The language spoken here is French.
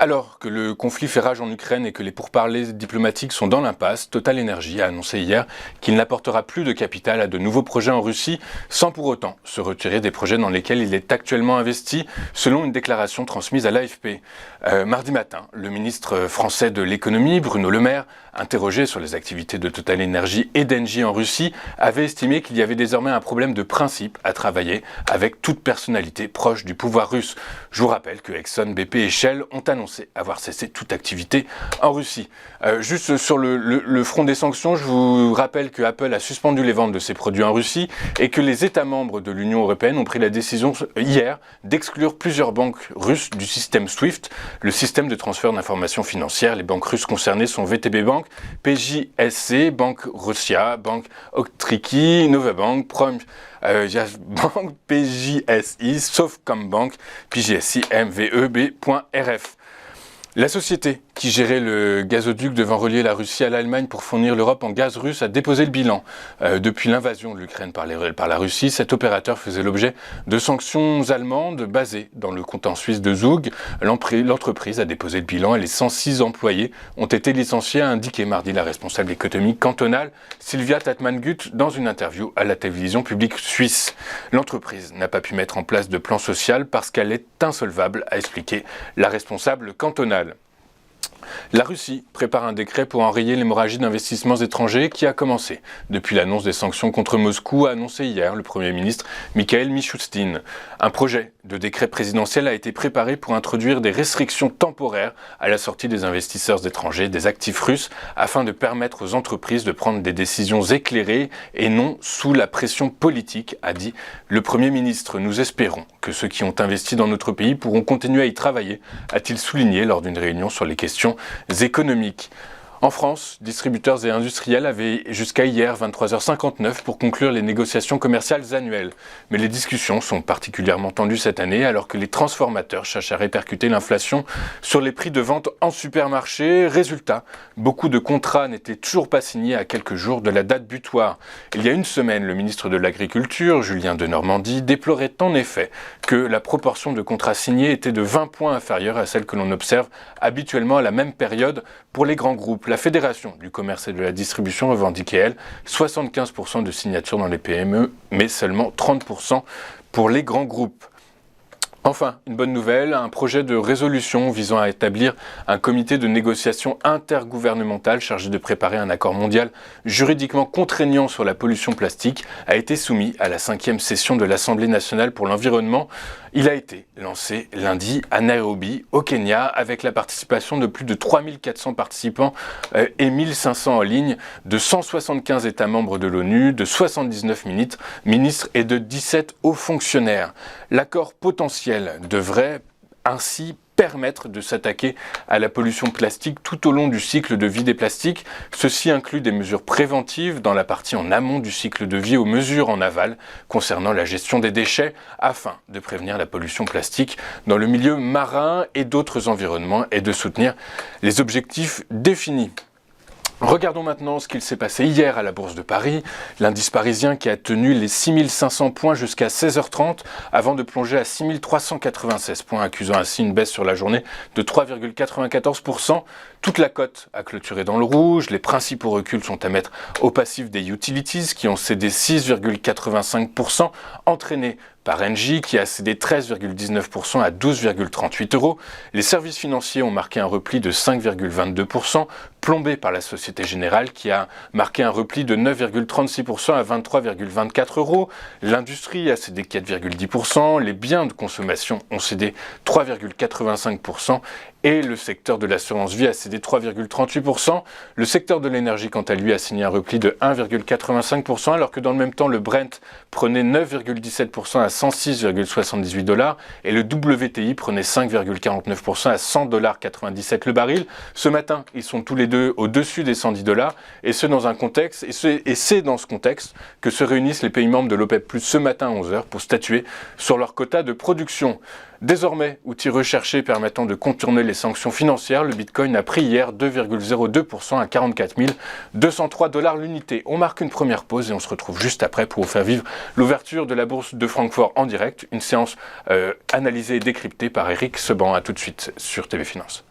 Alors que le conflit fait rage en Ukraine et que les pourparlers diplomatiques sont dans l'impasse, Total Energy a annoncé hier qu'il n'apportera plus de capital à de nouveaux projets en Russie, sans pour autant se retirer des projets dans lesquels il est actuellement investi, selon une déclaration transmise à l'AFP. Mardi matin, le ministre français de l'économie, Bruno Le Maire, interrogé sur les activités de Total Energy et d'Engie en Russie, avait estimé qu'il y avait désormais un problème de principe à travailler avec toute personnalité proche du pouvoir russe. Je vous rappelle que Exxon, BP et Shell ont annoncé avoir cessé toute activité en Russie. Juste sur le front des sanctions, je vous rappelle que Apple a suspendu les ventes de ses produits en Russie et que les États membres de l'Union européenne ont pris la décision hier d'exclure plusieurs banques russes du système SWIFT, le système de transfert d'informations financières. Les banques russes concernées sont VTB Bank, PJSC, Bank Russia, Bank Otriki, Novabank, Prom Bank, PJSI, Softcombank, PJSI, MVEB.RF. La société qui gérait le gazoduc devant relier la Russie à l'Allemagne pour fournir l'Europe en gaz russe a déposé le bilan. Depuis l'invasion de l'Ukraine par la Russie, cet opérateur faisait l'objet de sanctions allemandes basées dans le canton suisse de Zug. L'entreprise a déposé le bilan et les 106 employés ont été licenciés, a indiqué mardi la responsable économique cantonale Sylvia Tatman-Gut dans une interview à la télévision publique suisse. L'entreprise n'a pas pu mettre en place de plan social parce qu'elle est insolvable, a expliqué la responsable cantonale. La Russie prépare un décret pour enrayer l'hémorragie d'investissements étrangers qui a commencé depuis l'annonce des sanctions contre Moscou, a annoncé hier le Premier ministre Mikhail Mishustin. Un projet de décret présidentiel a été préparé pour introduire des restrictions temporaires à la sortie des investisseurs étrangers des actifs russes afin de permettre aux entreprises de prendre des décisions éclairées et non sous la pression politique, a dit le Premier ministre. Nous espérons que ceux qui ont investi dans notre pays pourront continuer à y travailler, a-t-il souligné lors d'une réunion sur les questions économiques. En France, distributeurs et industriels avaient jusqu'à hier 23h59 pour conclure les négociations commerciales annuelles. Mais les discussions sont particulièrement tendues cette année alors que les transformateurs cherchent à répercuter l'inflation sur les prix de vente en supermarché. Résultat, beaucoup de contrats n'étaient toujours pas signés à quelques jours de la date butoir. Il y a une semaine, le ministre de l'Agriculture, Julien Denormandie, déplorait en effet que la proportion de contrats signés était de 20 points inférieure à celle que l'on observe habituellement à la même période pour les grands groupes. La Fédération du commerce et de la distribution revendiquait, elle, 75% de signatures dans les PME, mais seulement 30% pour les grands groupes. Enfin, une bonne nouvelle, un projet de résolution visant à établir un comité de négociation intergouvernemental chargé de préparer un accord mondial juridiquement contraignant sur la pollution plastique a été soumis à la 5e session de l'Assemblée nationale pour l'environnement. Il a été lancé lundi à Nairobi, au Kenya, avec la participation de plus de 3400 participants et 1500 en ligne, de 175 États membres de l'ONU, de 79 ministres et de 17 hauts fonctionnaires. L'accord potentiel devrait ainsi permettre de s'attaquer à la pollution plastique tout au long du cycle de vie des plastiques. Ceci inclut des mesures préventives dans la partie en amont du cycle de vie aux mesures en aval concernant la gestion des déchets afin de prévenir la pollution plastique dans le milieu marin et d'autres environnements et de soutenir les objectifs définis. Regardons maintenant ce qu'il s'est passé hier à la Bourse de Paris. L'indice parisien qui a tenu les 6500 points jusqu'à 16h30 avant de plonger à 6396 points, accusant ainsi une baisse sur la journée de 3,94%. Toute la cote a clôturé dans le rouge. Les principaux reculs sont à mettre au passif des utilities qui ont cédé 6,85%, entraînés par Engie qui a cédé 13,19% à 12,38 €. Les services financiers ont marqué un repli de 5,22%, plombé par la Société Générale qui a marqué un repli de 9,36% à 23,24 €. L'industrie a cédé 4,10%, les biens de consommation ont cédé 3,85% et le secteur de l'assurance vie a cédé 3,38%. Le secteur de l'énergie, quant à lui, a signé un repli de 1,85%, alors que dans le même temps, le Brent prenait 9,17% à 106,78 $ et le WTI prenait 5,49% à 100,97 $ le baril. Ce matin, ils sont tous les deux au-dessus des 110 $, et c'est dans ce contexte que se réunissent les pays membres de l'OPEP+ ce matin à 11h pour statuer sur leur quota de production. Désormais, outil recherché permettant de contourner les sanctions financières, le Bitcoin a pris hier 2,02% à 44 203 $ l'unité. On marque une première pause et on se retrouve juste après pour vous faire vivre l'ouverture de la bourse de Francfort en direct. Une séance analysée et décryptée par Eric Seban. À tout de suite sur TV Finance.